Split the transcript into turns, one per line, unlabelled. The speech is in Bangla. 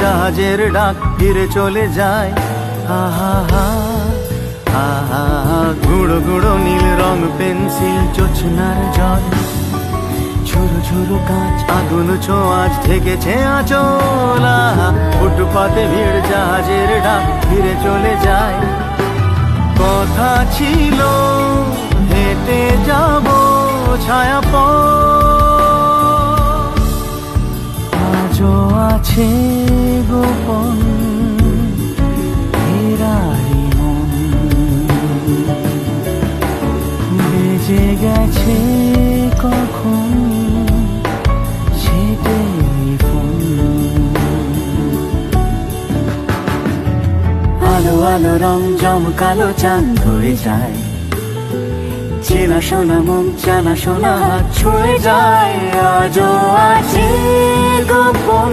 জাহাজের ডাক ফিরে চলে যায়। আহা হা আহা, গুঁড়ো গুঁড়ো নীল রং পেন্সিল জোছনার জল, ঝুরু ঝুরু কাঁচ আগুন ছোঁয়াচ ঠেকেছে আঁচল। ফুটপাতে ভিড় জাহাজের ডাক ফিরে চলে যায়। কথা ছিল হেঁটে যাব ছায়া পথ, আজও আছে গোপন ফেরারি মন, বেজে গেছে কখন সে টেলিফোন। আলো আলো রং জমকালো চাঁদ ধরে যায়, চেনা শোনা মন জানা শোনা হাত ছুঁয়ে যায়। আজও আছে গোপন